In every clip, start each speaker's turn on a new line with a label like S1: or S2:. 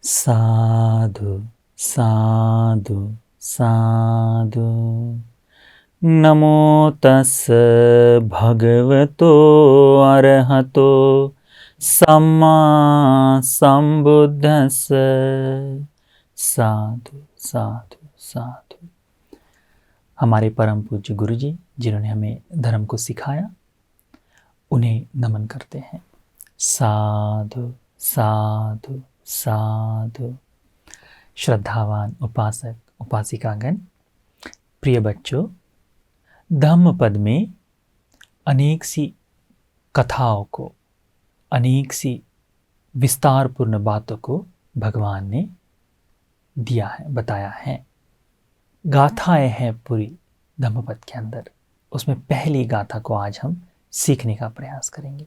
S1: साधु साधु साधु। नमो तस् भगवतो अरहतो सम्मा संबुद्धस्स। साधु साधु साधु। हमारे परम पूज्य गुरु जी जिन्होंने हमें धर्म को सिखाया, उन्हें नमन करते हैं। साधु साधु साधु। श्रद्धावान उपासक उपासिकागण, प्रिय बच्चों, धम्म पद में अनेक सी कथाओं को, अनेक सी विस्तारपूर्ण बातों को भगवान ने दिया है, बताया है। गाथाएं हैं पूरी धम्मपद के अंदर। उसमें पहली गाथा को आज हम सीखने का प्रयास करेंगे।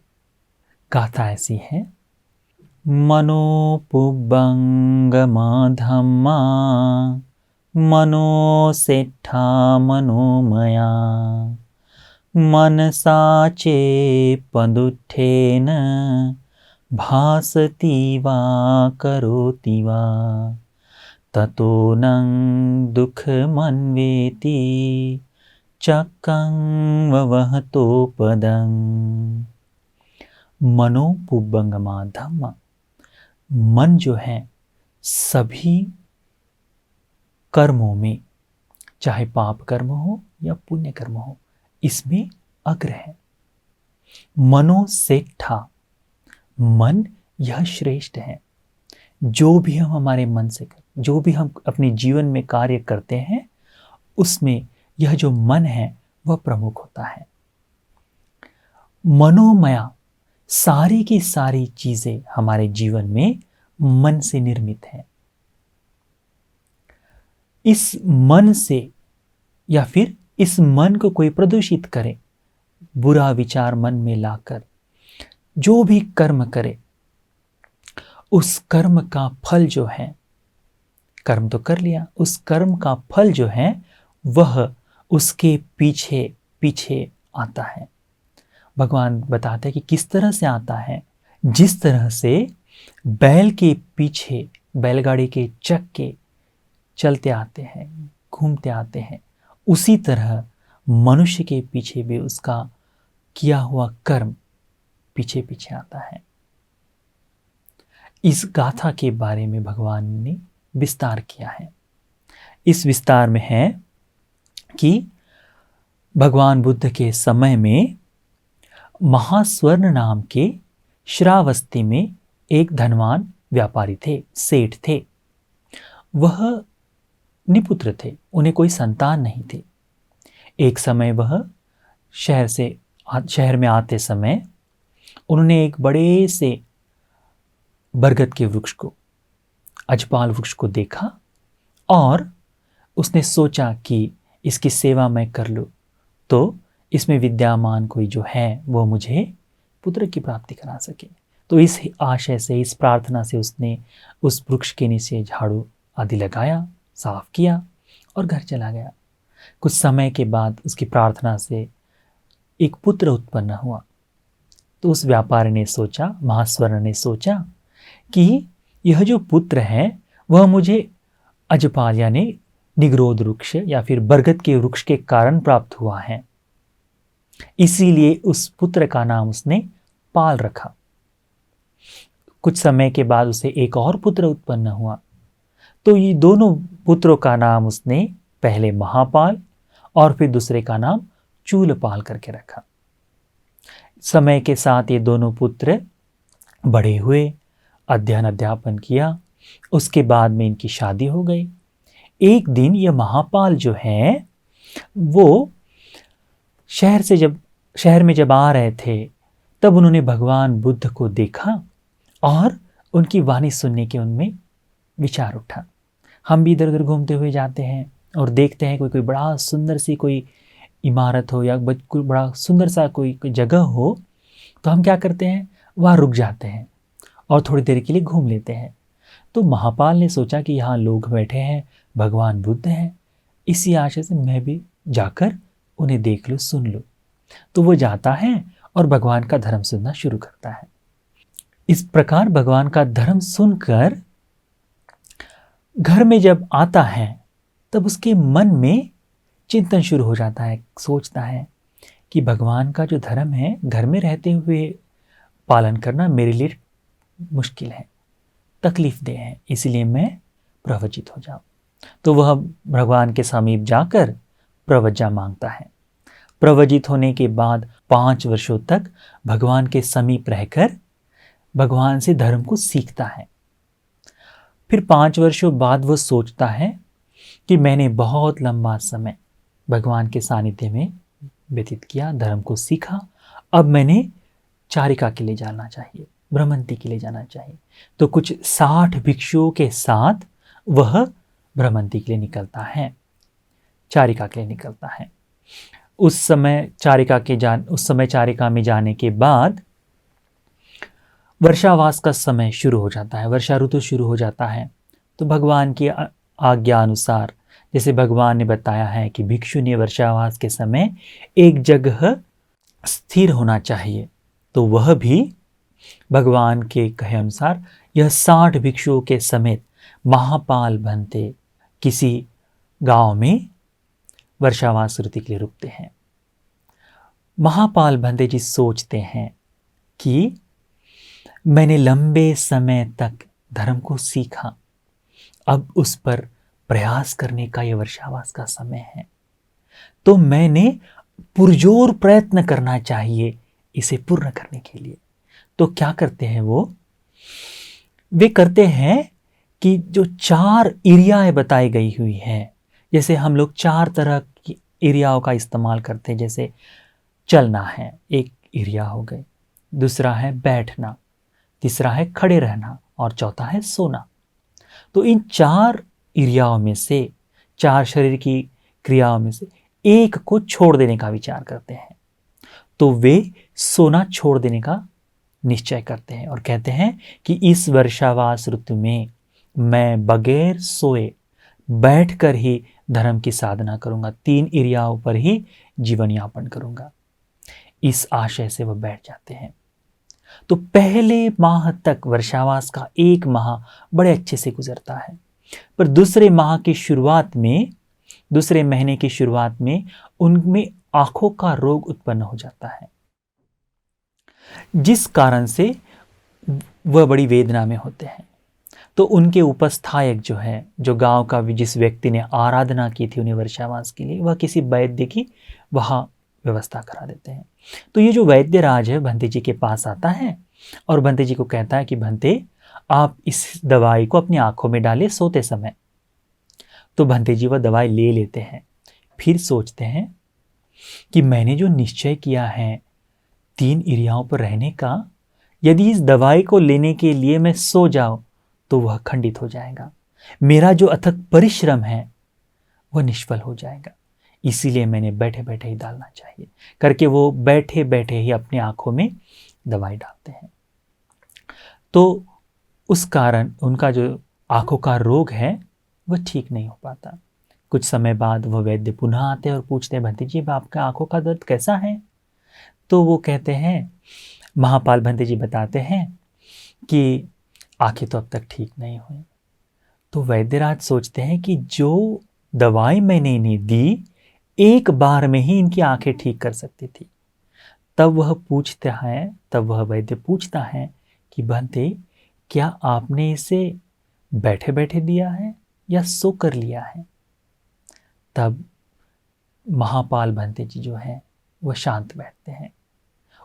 S1: गाथा ऐसी है। मनोपुब्बंगमा धम्मा मनोसेट्ठा मनोमया मनसा चेपदुत्थेन भासति वा करोति वा ततो नं दुःखमन्वेति चक्कं ववहतो पदं। मनोपुब्बंगमा धम्मा, मन जो है सभी कर्मों में, चाहे पाप कर्म हो या पुण्य कर्म हो, इसमें अग्र है। मनोसेट्ठा, मन यह श्रेष्ठ है। जो भी हम हमारे मन से जो भी हम अपने जीवन में कार्य करते हैं, उसमें यह जो मन है वह प्रमुख होता है। मनोमया, सारी की सारी चीजें हमारे जीवन में मन से निर्मित है। इस मन से या फिर इस मन को कोई प्रदूषित करे, बुरा विचार मन में लाकर जो भी कर्म करे, उस कर्म का फल जो है, कर्म तो कर लिया, उस कर्म का फल जो है वह उसके पीछे पीछे आता है। भगवान बताते हैं कि किस तरह से आता है। जिस तरह से बैल के पीछे बैलगाड़ी के चक्के चलते आते हैं, घूमते आते हैं, उसी तरह मनुष्य के पीछे भी उसका किया हुआ कर्म पीछे पीछे आता है। इस गाथा के बारे में भगवान ने विस्तार किया है। इस विस्तार में है कि भगवान बुद्ध के समय में महास्वर्ण नाम के श्रावस्ती में एक धनवान व्यापारी थे, सेठ थे। वह निपुत्र थे, उन्हें कोई संतान नहीं थी। एक समय वह शहर में आते समय उन्होंने एक बड़े से बरगद के वृक्ष को, अजपाल वृक्ष को देखा और उसने सोचा कि इसकी सेवा मैं कर लूं तो इसमें विद्यमान कोई जो है वो मुझे पुत्र की प्राप्ति करा सके। तो इस आशय से, इस प्रार्थना से उसने उस वृक्ष के नीचे झाड़ू आदि लगाया, साफ किया और घर चला गया। कुछ समय के बाद उसकी प्रार्थना से एक पुत्र उत्पन्न हुआ। तो उस व्यापारी ने सोचा, महास्वर्ण ने सोचा कि यह जो पुत्र है वह मुझे अजपाल यानी निग्रोध वृक्ष या फिर बरगद के वृक्ष के कारण प्राप्त हुआ है, इसीलिए उस पुत्र का नाम उसने पाल रखा। कुछ समय के बाद उसे एक और पुत्र उत्पन्न हुआ। तो ये दोनों पुत्रों का नाम उसने पहले महापाल और फिर दूसरे का नाम चूलपाल करके रखा। समय के साथ ये दोनों पुत्र बड़े हुए, अध्ययन अध्यापन किया, उसके बाद में इनकी शादी हो गई। एक दिन ये महापाल जो है वो शहर में जब आ रहे थे तब उन्होंने भगवान बुद्ध को देखा और उनकी वाणी सुनने के उनमें विचार उठा। हम भी इधर उधर घूमते हुए जाते हैं और देखते हैं कोई बड़ा सुंदर सी कोई इमारत हो या कोई बड़ा सुंदर सा कोई जगह हो, तो हम क्या करते हैं, वहाँ रुक जाते हैं और थोड़ी देर के लिए घूम लेते हैं। तो महापाल ने सोचा कि यहाँ लोग बैठे हैं, भगवान बुद्ध हैं, इसी आशय से मैं भी जाकर उन्हें देख लूँ, सुन लूँ। तो वो जाता है और भगवान का धर्म सुनना शुरू करता है। इस प्रकार भगवान का धर्म सुनकर घर में जब आता है तब उसके मन में चिंतन शुरू हो जाता है, सोचता है कि भगवान का जो धर्म है घर में रहते हुए पालन करना मेरे लिए मुश्किल है, तकलीफ दे है, इसलिए मैं प्रवचित हो जाऊं। तो वह भगवान के समीप जाकर प्रवज्ञा मांगता है। प्रवचित होने के बाद 5 वर्षों तक भगवान के समीप रहकर भगवान से धर्म को सीखता है। फिर 5 वर्षों बाद वह सोचता है कि मैंने बहुत लंबा समय भगवान के सानिध्य में व्यतीत किया, धर्म को सीखा, अब मैंने चारिका के लिए जाना चाहिए, भ्रमंती के लिए जाना चाहिए। तो कुछ 60 भिक्षुओं के साथ वह भ्रमंती के लिए निकलता है, चारिका के लिए निकलता है। उस समय चारिका में जाने के बाद वर्षावास का समय शुरू हो जाता है, वर्षा ऋतु शुरू हो जाता है। तो भगवान की आज्ञा अनुसार, जैसे भगवान ने बताया है कि भिक्षु ने वर्षावास के समय एक जगह स्थिर होना चाहिए, तो वह भी भगवान के कहे अनुसार यह 60 भिक्षुओं के समेत महापाल भंते किसी गांव में वर्षावास ऋतु के लिए रुकते हैं। महापाल भंते जी सोचते हैं कि मैंने लंबे समय तक धर्म को सीखा, अब उस पर प्रयास करने का यह वर्षावास का समय है, तो मैंने पुरजोर प्रयत्न करना चाहिए इसे पूर्ण करने के लिए। तो क्या करते हैं वे करते हैं कि जो 4 एरियाएं बताई गई हुई हैं, जैसे हम लोग 4 तरह की एरियाओं का इस्तेमाल करते हैं। जैसे चलना है, एक एरिया हो गई, दूसरा है बैठना, तीसरा है खड़े रहना और चौथा है सोना। तो इन 4 एरियाओं में से, 4 शरीर की क्रियाओं में से एक को छोड़ देने का विचार करते हैं। तो वे सोना छोड़ देने का निश्चय करते हैं और कहते हैं कि इस वर्षावास ऋतु में मैं बगैर सोए बैठकर ही धर्म की साधना करूंगा, 3 एरियाओं पर ही जीवन यापन करूंगा। इस आशय से वह बैठ जाते हैं। तो पहले माह तक वर्षावास का 1 माह बड़े अच्छे से गुजरता है, पर दूसरे महीने की शुरुआत में उनमें आंखों का रोग उत्पन्न हो जाता है, जिस कारण से वह बड़ी वेदना में होते हैं। तो उनके उपस्थायक जो गांव का जिस व्यक्ति ने आराधना की थी उन्हें वर्षावास के लिए, वह किसी वैद्य की वहां व्यवस्था करा देते हैं। तो ये जो वैद्य राज है भंते जी के पास आता है और भंते जी को कहता है कि भंते, आप इस दवाई को अपनी आंखों में डालिए सोते समय। तो भंते जी वह दवाई ले लेते हैं। फिर सोचते हैं कि मैंने जो निश्चय किया है 3 एरियाओं पर रहने का, यदि इस दवाई को लेने के लिए मैं सो जाऊं तो वह खंडित हो जाएगा, मेरा जो अथक परिश्रम है वह निष्फल हो जाएगा, इसीलिए मैंने बैठे बैठे ही डालना चाहिए करके वो बैठे बैठे ही अपनी आंखों में दवाई डालते हैं। तो उस कारण उनका जो आंखों का रोग है वह ठीक नहीं हो पाता। कुछ समय बाद वह वैद्य पुनः आते हैं और पूछते हैं, भंते जी आपका आंखों का दर्द कैसा है? तो वो कहते हैं, महापाल भंते जी बताते हैं कि आंखें तो अब तक ठीक नहीं हुई। तो वैद्यराज सोचते हैं कि जो दवाई मैंने इन्हें दी, एक बार में ही इनकी आंखें ठीक कर सकती थी। तब वह वैद्य पूछता है कि भंते, क्या आपने इसे बैठे बैठे दिया है या सो कर लिया है? तब महापाल भंते जी वह शांत बैठते हैं।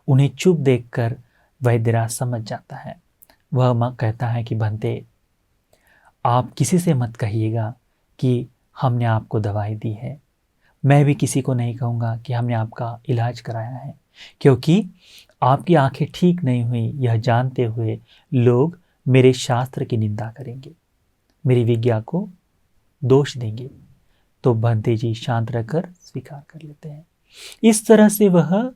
S1: उन्हें चुप देखकर वैद्यराज समझ जाता है। वह कहता है कि भंते, आप किसी से मत कहिएगा कि हमने आपको दवाई दी है, मैं भी किसी को नहीं कहूँगा कि हमने आपका इलाज कराया है, क्योंकि आपकी आंखें ठीक नहीं हुई यह जानते हुए लोग मेरे शास्त्र की निंदा करेंगे, मेरी विज्ञा को दोष देंगे। तो भंते जी शांत रहकर स्वीकार कर लेते हैं। इस तरह से वह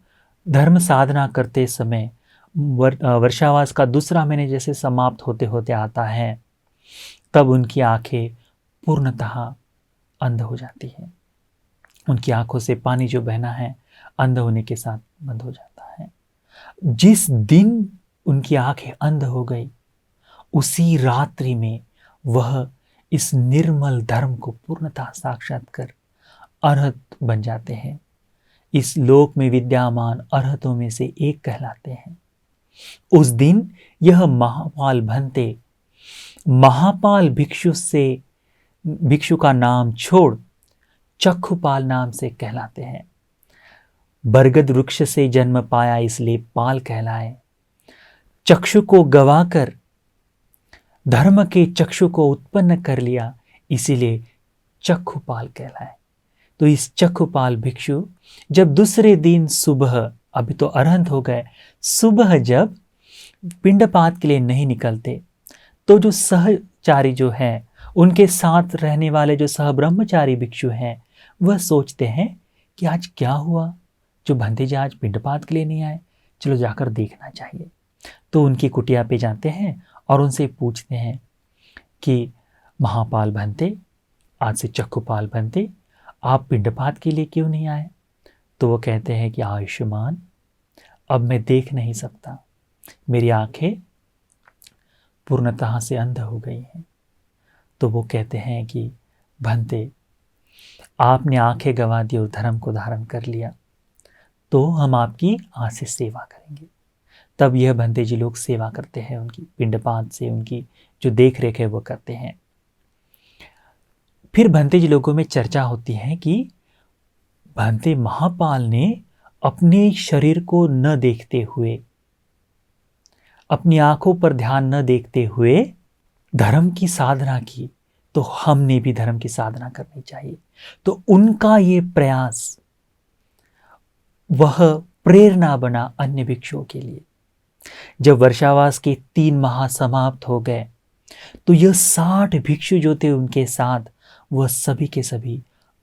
S1: धर्म साधना करते समय वर्षावास का दूसरा महीने जैसे समाप्त होते होते आता है, तब उनकी आंखें पूर्णतः अंध हो जाती हैं। उनकी आंखों से पानी जो बहना है अंध होने के साथ बंद हो जाता है। जिस दिन उनकी आंखें अंध हो गई, उसी रात्रि में वह इस निर्मल धर्म को पूर्णतः साक्षात कर अरहत बन जाते हैं। इस लोक में विद्यमान अरहतों में से एक कहलाते हैं। उस दिन यह महापाल भंते महापाल भिक्षु का नाम छोड़ चक्षुपाल नाम से कहलाते हैं। बरगद वृक्ष से जन्म पाया इसलिए पाल कहलाए। चक्षु को गवाकर धर्म के चक्षु को उत्पन्न कर लिया, इसीलिए चक्षुपाल कहलाए। तो इस चक्षुपाल भिक्षु जब दूसरे दिन सुबह, अभी तो अरहंत हो गए, सुबह जब पिंडपात के लिए नहीं निकलते तो जो सहचारी जो है, उनके साथ रहने वाले जो सहब्रह्मचारी भिक्षु हैं, वह सोचते हैं कि आज क्या हुआ, जो भंते जी आज पिंडपात के लिए नहीं आए, चलो जाकर देखना चाहिए। तो उनकी कुटिया पे जाते हैं और उनसे पूछते हैं कि महापाल भंते, आज से चक्षुपाल भंते, आप पिंडपात के लिए क्यों नहीं आए? तो वो कहते हैं कि आयुष्मान, अब मैं देख नहीं सकता, मेरी आंखें पूर्णतः से अंध हो गई हैं। तो वो कहते हैं कि भंते, आपने आंखें गंवा दी और धर्म को धारण कर लिया, तो हम आपकी आज से सेवा करेंगे। तब यह भंते जी लोग सेवा करते हैं, उनकी पिंडपात से उनकी जो देख रेख है वो करते हैं। फिर भंते जी लोगों में चर्चा होती है कि भंते महापाल ने अपने शरीर को न देखते हुए, अपनी आंखों पर ध्यान न देखते हुए धर्म की साधना की, तो हमने भी धर्म की साधना करनी चाहिए। तो उनका ये प्रयास वह प्रेरणा बना अन्य भिक्षुओं के लिए। जब वर्षावास के 3 माह समाप्त हो गए तो यह 60 भिक्षु जो थे उनके साथ, वह सभी के सभी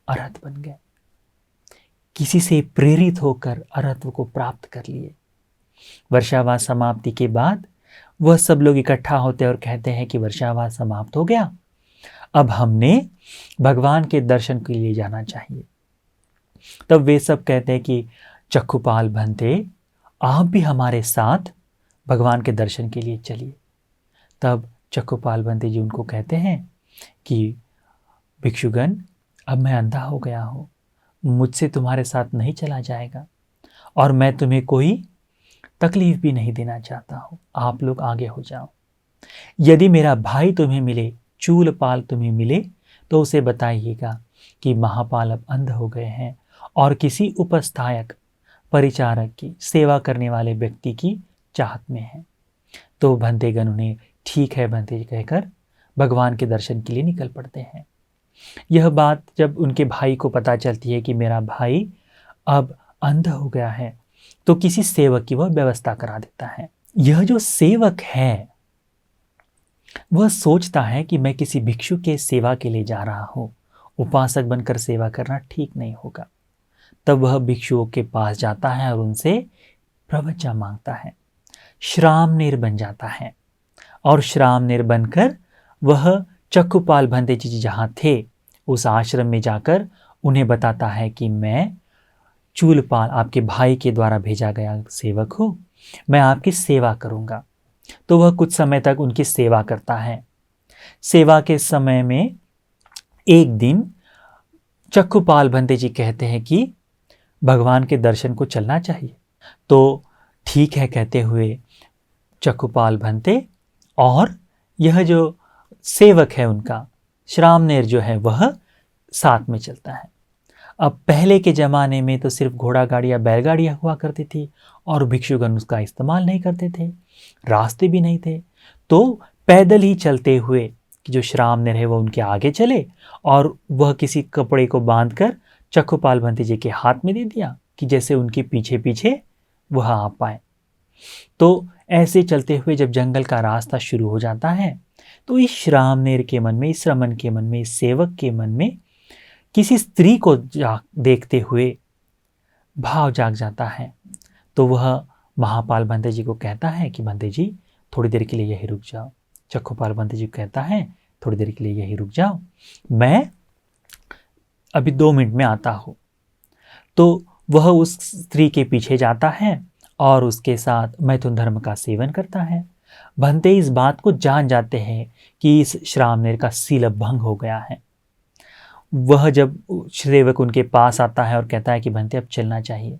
S1: अरहत बन गए। किसी से प्रेरित होकर अरहत्व को प्राप्त कर लिए। वर्षावास समाप्ति के बाद वह सब लोग इकट्ठा होते और कहते हैं कि वर्षावास समाप्त हो गया, अब हमने भगवान के दर्शन के लिए जाना चाहिए। तब वे सब कहते हैं कि चक्षुपाल भंते, आप भी हमारे साथ भगवान के दर्शन के लिए चलिए। तब चक्षुपाल भंते जी उनको कहते हैं कि भिक्षुगण, अब मैं अंधा हो गया हूँ, मुझसे तुम्हारे साथ नहीं चला जाएगा और मैं तुम्हें कोई तकलीफ भी नहीं देना चाहता हूँ, आप लोग आगे हो जाओ। यदि मेरा भाई तुम्हें मिले, चूलपाल तुम्हें मिले, तो उसे बताइएगा कि महापाल अब अंध हो गए हैं और किसी उपस्थायक परिचारक की सेवा करने वाले व्यक्ति की चाहत में है। तो भंतेगण उन्हें ठीक है भंते जी कहकर भगवान के दर्शन के लिए निकल पड़ते हैं। यह बात जब उनके भाई को पता चलती है कि मेरा भाई अब अंध हो गया है, तो किसी सेवक की वह व्यवस्था करा देता है। यह जो सेवक है वह सोचता है कि मैं किसी भिक्षु के सेवा के लिए जा रहा हूँ, उपासक बनकर सेवा करना ठीक नहीं होगा। तब वह भिक्षुओं के पास जाता है और उनसे प्रवचन मांगता है, श्रामनेर बन जाता है और श्रामनेर बनकर वह चक्षुपाल भंते जी जहाँ थे उस आश्रम में जाकर उन्हें बताता है कि मैं चूलपाल, आपके भाई के द्वारा भेजा गया सेवक हूँ, मैं आपकी सेवा करूँगा। तो वह कुछ समय तक उनकी सेवा करता है। सेवा के समय में एक दिन चक्षुपाल भंते जी कहते हैं कि भगवान के दर्शन को चलना चाहिए। तो ठीक है कहते हुए चक्षुपाल भंते और यह जो सेवक है उनका श्रामनेर जो है वह साथ में चलता है। अब पहले के ज़माने में तो सिर्फ घोड़ा गाड़ी या बैलगाड़ियाँ हुआ करती थी और भिक्षुगण उसका इस्तेमाल नहीं करते थे, रास्ते भी नहीं थे। तो पैदल ही चलते हुए कि जो श्रामनेर है वह उनके आगे चले और वह किसी कपड़े को बांधकर चक्षुपाल भंते जी के हाथ में दे दिया कि जैसे उनके पीछे पीछे वह आ पाए। तो ऐसे चलते हुए जब जंगल का रास्ता शुरू हो जाता है तो इस श्रामनेर के मन में, इस श्रमण के मन में, इस सेवक के मन में किसी स्त्री को देखते हुए भाव जाग जाता है। तो वह महापाल भंते जी को कहता है कि भंते जी थोड़ी देर के लिए यहीं रुक जाओ। चक्षुपाल भंते जी कहता है थोड़ी देर के लिए यहीं रुक जाओ, मैं अभी 2 मिनट में आता हूँ। तो वह उस स्त्री के पीछे जाता है और उसके साथ मैथुन धर्म का सेवन करता है। भंते इस बात को जान जाते हैं कि इस श्रामणेर का सील भंग हो गया है। वह जब सेवक उनके पास आता है और कहता है कि भंते अब चलना चाहिए,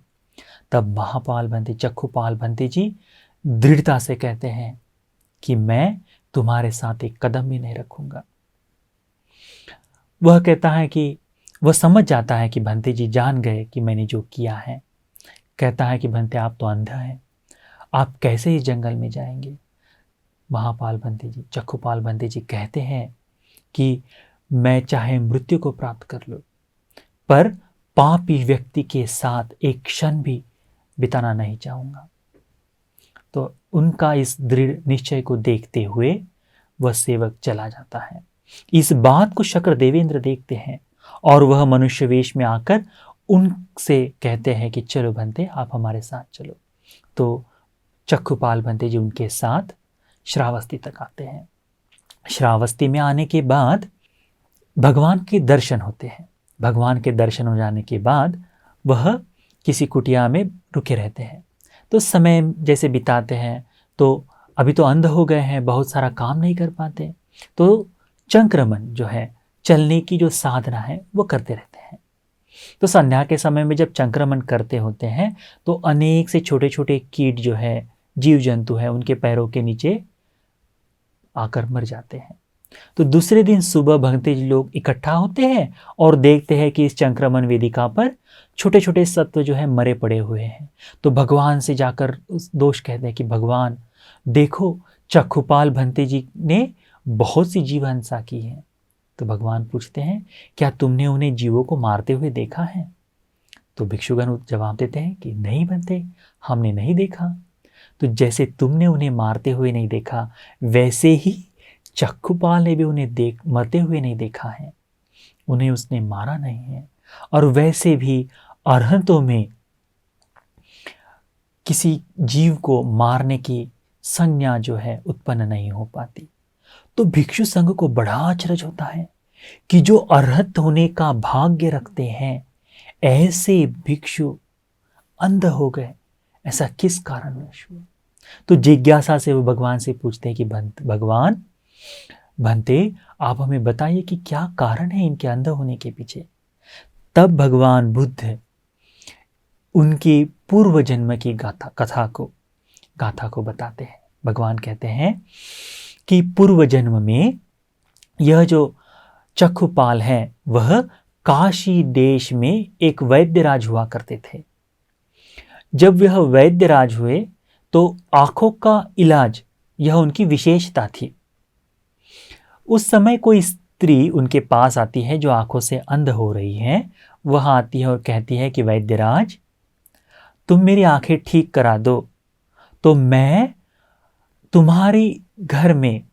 S1: तब महापाल भंते, चक्षुपाल भंते जी दृढ़ता से कहते हैं कि मैं तुम्हारे साथ एक कदम भी नहीं रखूंगा। वह कहता है कि वह समझ जाता है कि भंते जी जान गए कि मैंने जो किया है। कहता है कि भंते आप तो अंधा हैं, आप कैसे इस जंगल में जाएंगे। महापाल भंते जी, चक्षुपाल भंते जी कहते हैं कि मैं चाहे मृत्यु को प्राप्त कर लूं, पर पापी व्यक्ति के साथ एक क्षण भी बिताना नहीं चाहूंगा। तो उनका इस दृढ़ निश्चय को देखते हुए वह सेवक चला जाता है। इस बात को शक्र देवेंद्र देखते हैं और वह मनुष्य वेश में आकर उनसे कहते हैं कि चलो भंते आप हमारे साथ चलो। तो चक्षुपाल भंते जी उनके साथ श्रावस्ती तक आते हैं। श्रावस्ती में आने के बाद भगवान के दर्शन होते हैं। भगवान के दर्शन हो जाने के बाद वह किसी कुटिया में रुके रहते हैं। तो समय जैसे बिताते हैं, तो अभी तो अंध हो गए हैं, बहुत सारा काम नहीं कर पाते, तो चंक्रमण जो है, चलने की जो साधना है वो करते रहते हैं। तो संध्या के समय में जब चंक्रमण करते होते हैं तो अनेक से छोटे छोटे कीट जो है, जीव जंतु है, उनके पैरों के नीचे आकर मर जाते हैं। तो दूसरे दिन सुबह भंते जी लोग इकट्ठा होते हैं और देखते हैं कि इस चंक्रमण वेदिका पर छोटे छोटे सत्व जो है मरे पड़े हुए हैं। तो भगवान से जाकर उस दोष कहते हैं कि भगवान देखो, चक्षुपाल भंते जी ने बहुत सी जीव हिंसा की है। तो भगवान पूछते हैं क्या तुमने उन्हें जीवों को मारते हुए देखा है? तो भिक्षुगण जवाब देते हैं कि नहीं भंते, हमने नहीं देखा। तो जैसे तुमने उन्हें मारते हुए नहीं देखा, वैसे ही चक्षुपाल ने भी उन्हें मरते हुए नहीं देखा है, उन्हें उसने मारा नहीं है। और वैसे भी अरहंतों में किसी जीव को मारने की संज्ञा जो है उत्पन्न नहीं हो पाती। तो भिक्षु संघ को बड़ा आश्चर्य होता है कि जो अरहत होने का भाग्य रखते हैं, ऐसे भिक्षु अंध हो गए, ऐसा किस कारणवश हुआ? तो जिज्ञासा से वो भगवान से पूछते हैं कि भगवान भंते आप हमें बताइए कि क्या कारण है इनके अंध होने के पीछे। तब भगवान बुद्ध उनकी पूर्व जन्म की गाथा को बताते हैं। भगवान कहते हैं कि पूर्व जन्म में यह जो चक्षुपाल है वह काशी देश में एक वैद्यराज हुआ करते थे। जब वह वैद्यराज हुए तो आंखों का इलाज यह उनकी विशेषता थी। उस समय कोई स्त्री उनके पास आती है जो आंखों से अंध हो रही है। वह आती है और कहती है कि वैद्यराज तुम मेरी आंखें ठीक करा दो, तो मैं तुम्हारी घर में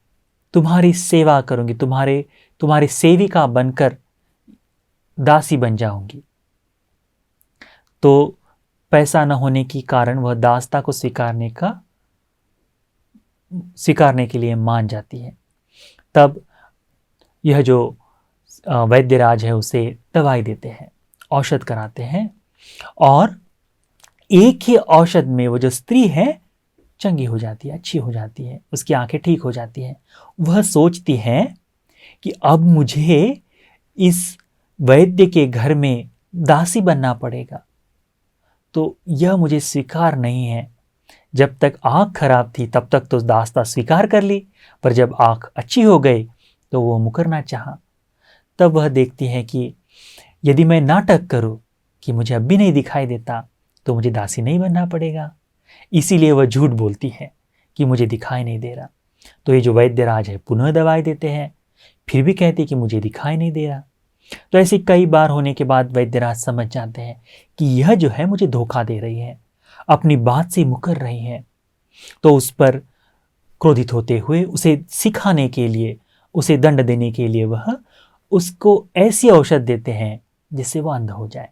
S1: तुम्हारी सेवा करूंगी, तुम्हारी सेविका बनकर दासी बन जाऊंगी। तो पैसा न होने के कारण वह दासता को स्वीकारने के लिए मान जाती है। तब यह जो वैद्यराज है उसे दवाई देते हैं, औषध कराते हैं, और एक ही औषध में वो जो स्त्री है चंगी हो जाती है, अच्छी हो जाती है, उसकी आंखें ठीक हो जाती हैं। वह सोचती है कि अब मुझे इस वैद्य के घर में दासी बनना पड़ेगा, तो यह मुझे स्वीकार नहीं है। जब तक आंख खराब थी तब तक तो दास्ता स्वीकार कर ली, पर जब आंख अच्छी हो गई तो वो मुकरना चाहा। तब वह देखती है कि यदि मैं नाटक करूं कि मुझे अब भी नहीं दिखाई देता तो मुझे दासी नहीं बनना पड़ेगा, इसीलिए वह झूठ बोलती है कि मुझे दिखाई नहीं दे रहा। तो ये जो वैद्यराज है पुनः दवाई देते हैं, फिर भी कहते कि मुझे दिखाई नहीं दे रहा। तो ऐसे कई बार होने के बाद वैद्यराज समझ जाते हैं कि यह जो है मुझे धोखा दे रही है, अपनी बात से मुकर रही है। तो उस पर क्रोधित होते हुए उसे सिखाने के लिए, उसे दंड देने के लिए वह उसको ऐसी औषध देते हैं जिससे वह अंध हो जाए।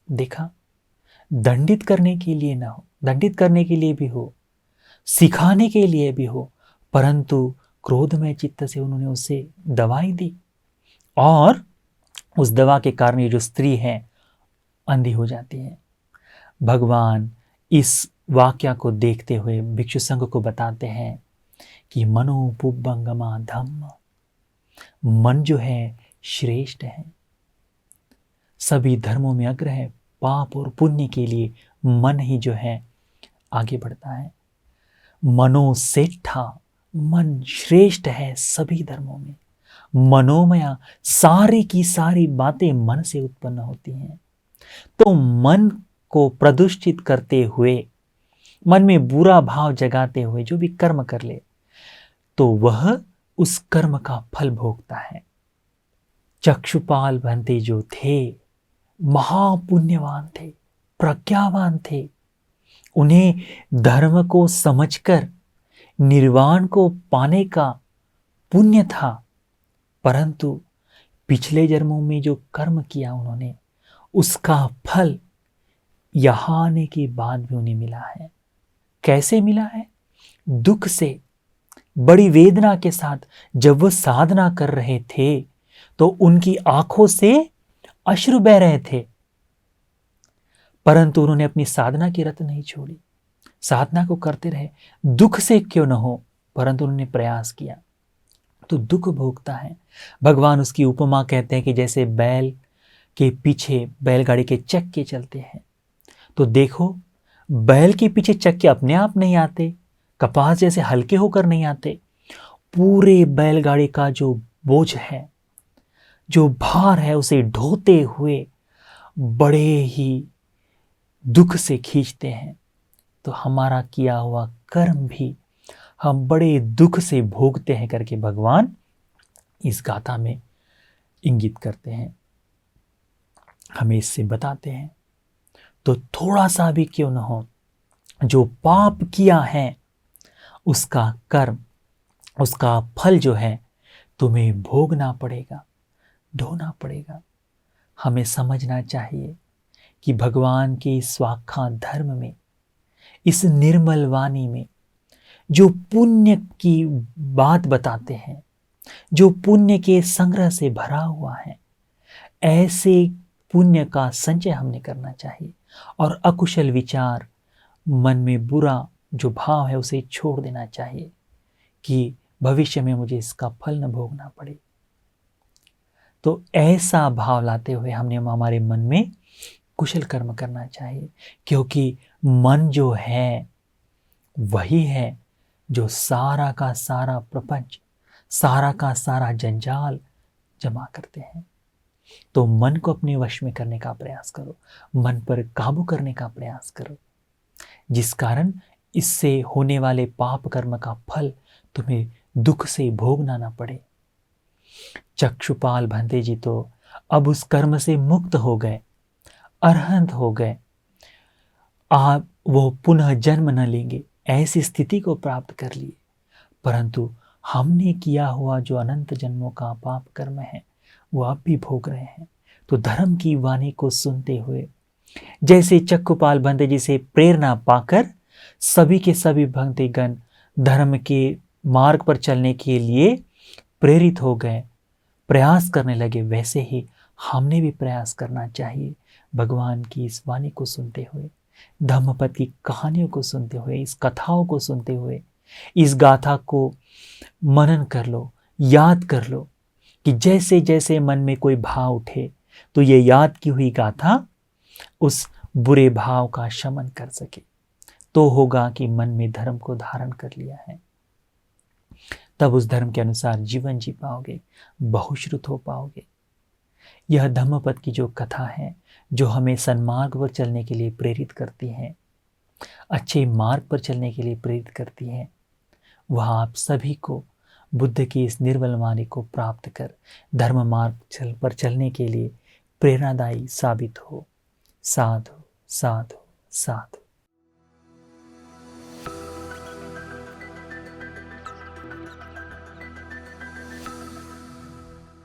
S1: देखा, दंडित करने के लिए ना हो, दंडित करने के लिए भी हो, सिखाने के लिए भी हो, परंतु क्रोधमय चित्त से उन्होंने उसे दवाई दी और उस दवा के कारण ये जो स्त्री है अंधी हो जाती है। भगवान इस वाक्य को देखते हुए भिक्षु संघ को बताते हैं कि मनो पुब्बंगमा धम्म, मन जो है श्रेष्ठ है, सभी धर्मों में अग्र है। पाप और पुण्य के लिए मन ही जो है आगे बढ़ता है। मनो सेठा, मन श्रेष्ठ है सभी धर्मों में। मनोमया, सारी की सारी बातें मन से उत्पन्न होती हैं। तो मन को प्रदुष्टित करते हुए, मन में बुरा भाव जगाते हुए जो भी कर्म कर ले, तो वह उस कर्म का फल भोगता है। चक्षुपाल भंते जो थे, महापुण्यवान थे, प्रज्ञावान थे। उन्हें धर्म को समझकर निर्वाण को पाने का पुण्य था, परंतु पिछले जन्मों में जो कर्म किया उन्होंने, उसका फल यहां आने के बाद भी उन्हें मिला है। कैसे मिला है? दुख से, बड़ी वेदना के साथ। जब वह साधना कर रहे थे तो उनकी आंखों से अश्रु बह रहे थे, परंतु उन्होंने अपनी साधना की रत नहीं छोड़ी, साधना को करते रहे। दुख से क्यों न हो, परंतु उन्होंने प्रयास किया। तो दुख भोगता है। भगवान उसकी उपमा कहते हैं कि जैसे बैल के पीछे बैलगाड़ी के चक्के चलते हैं, तो देखो बैल के पीछे चक्के अपने आप नहीं आते, कपास जैसे हल्के होकर नहीं आते। पूरे बैलगाड़ी का जो बोझ है, जो भार है, उसे ढोते हुए बड़े ही दुख से खींचते हैं। तो हमारा किया हुआ कर्म भी हम बड़े दुख से भोगते हैं करके भगवान इस गाथा में इंगित करते हैं, हमें इससे बताते हैं। तो थोड़ा सा भी क्यों न हो, जो पाप किया है उसका कर्म, उसका फल जो है तुम्हें भोगना पड़ेगा, ढोना पड़ेगा। हमें समझना चाहिए कि भगवान के स्वाख्या धर्म में, इस निर्मल वाणी में जो पुण्य की बात बताते हैं, जो पुण्य के संग्रह से भरा हुआ है, ऐसे पुण्य का संचय हमने करना चाहिए। और अकुशल विचार, मन में बुरा जो भाव है उसे छोड़ देना चाहिए कि भविष्य में मुझे इसका फल न भोगना पड़े। तो ऐसा भाव लाते हुए हमने हमारे मन में कुशल कर्म करना चाहिए, क्योंकि मन जो है वही है जो सारा का सारा प्रपंच, सारा का सारा जंजाल जमा करते हैं। तो मन को अपने वश में करने का प्रयास करो, मन पर काबू करने का प्रयास करो, जिस कारण इससे होने वाले पाप कर्म का फल तुम्हें दुख से भोगना ना पड़े। चक्षुपाल भंते जी तो अब उस कर्म से मुक्त हो गए, अरहंत हो गए। आप वो पुनः जन्म न लेंगे, ऐसी स्थिति को प्राप्त कर लिए। परंतु हमने किया हुआ जो अनंत जन्मों का पाप कर्म है वो अब भी भोग रहे हैं। तो धर्म की वाणी को सुनते हुए, जैसे चक्षुपाल भंते जी से प्रेरणा पाकर सभी के सभी भक्तगण धर्म के मार्ग पर चलने के लिए प्रेरित हो गए, प्रयास करने लगे, वैसे ही हमने भी प्रयास करना चाहिए। भगवान की इस वाणी को सुनते हुए, धम्मपद की कहानियों को सुनते हुए, इस कथाओं को सुनते हुए, इस गाथा को मनन कर लो, याद कर लो कि जैसे जैसे मन में कोई भाव उठे तो ये याद की हुई गाथा उस बुरे भाव का शमन कर सके। तो होगा कि मन में धर्म को धारण कर लिया है, तब उस धर्म के अनुसार जीवन जी पाओगे, बहुश्रुत हो पाओगे। यह धम्मपद की जो कथा है, जो हमें सन्मार्ग पर चलने के लिए प्रेरित करती है, अच्छे मार्ग पर चलने के लिए प्रेरित करती है, वह आप सभी को बुद्ध की इस निर्मल वाणी को प्राप्त कर धर्म मार्ग पर चलने के लिए प्रेरणादायी साबित हो। साधु साधु साधु।